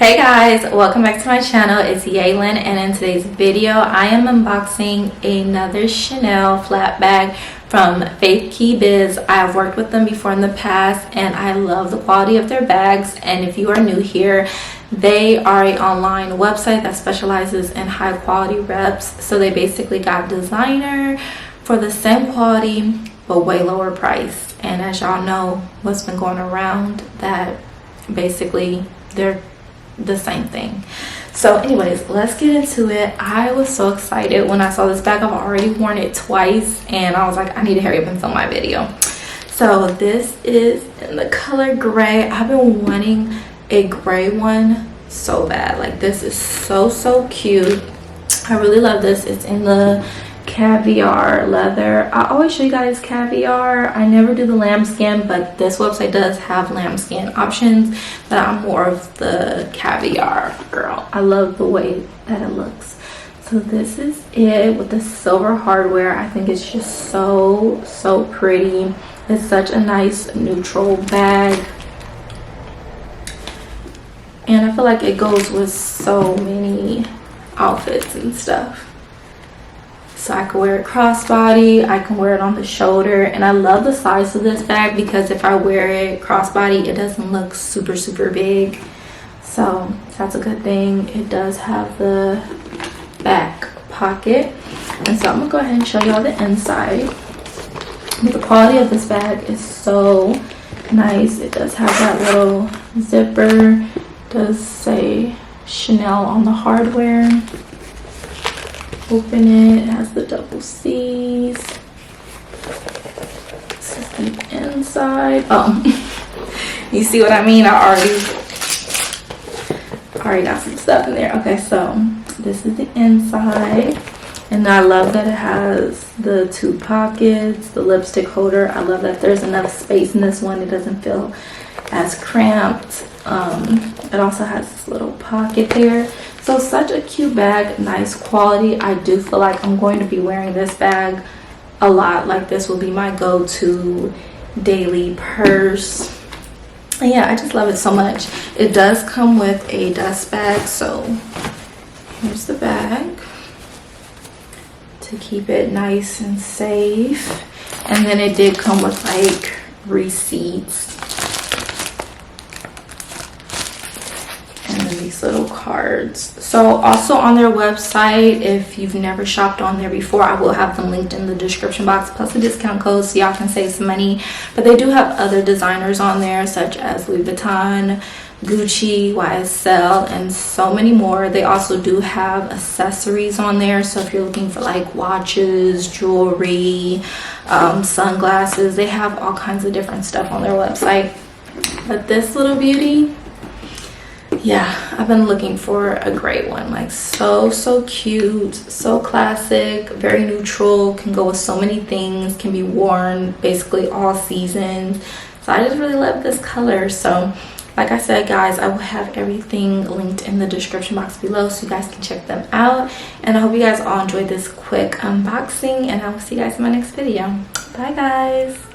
Hey guys, welcome back to my channel. It's Yalon, and in today's video I am unboxing another Chanel flat bag from faithkeybiz. I've worked with them before in the past and I love the quality of their bags. And if you are new here, they are an online website that specializes in high quality reps. So they basically got designer for the same quality but way lower price. And as y'all know, what's been going around, that basically they're the same thing. So anyways, let's get into it. I was so excited when I saw this bag. I've already worn it twice and I was like, I need to hurry up and film my video. So this is in the color gray. I've been wanting a gray one so bad. Like, this is so cute. I really love this. It's in the caviar leather. I always show you guys caviar. I never do the lambskin, but this website does have lambskin options, but I'm more of the caviar girl. I love the way that it looks. So this is it with the silver hardware. I think it's just so pretty. It's such a nice neutral bag, and I feel like it goes with so many outfits and stuff. So I can wear it crossbody, I can wear it on the shoulder, and I love the size of this bag because if I wear it crossbody, it doesn't look super big. So that's a good thing. It does have the back pocket, and so I'm gonna go ahead and show y'all the inside. But the quality of this bag is so nice. It does have that little zipper. It does say Chanel on the hardware. Open it has the double C's. This is the inside. Oh, you see what I mean? I already got some stuff in there. Okay, so this is the inside, and I love that it has the two pockets, the lipstick holder. I love that there's enough space in this one. It doesn't feel as cramped. It also has this little pocket there. So such a cute bag, nice quality. I do feel like I'm going to be wearing this bag a lot. Like, this will be my go-to daily purse. And yeah, I just love it so much. It does come with a dust bag, so here's the bag to keep it nice and safe. And then it did come with like receipts and then these little cards. So also on their website, if you've never shopped on there before, I will have them linked in the description box, plus a discount code so y'all can save some money. But they do have other designers on there, such as Louis Vuitton, Gucci, YSL, and so many more. They also do have accessories on there, so if you're looking for like watches, jewelry, sunglasses, they have all kinds of different stuff on their website. But this little beauty, yeah, I've been looking for a great one. Like, so cute, so classic, very neutral, can go with so many things, can be worn basically all seasons. So I just really love this color. So like I said, guys, I will have everything linked in the description box below so you guys can check them out. And I hope you guys all enjoyed this quick unboxing, and I will see you guys in my next video. Bye guys.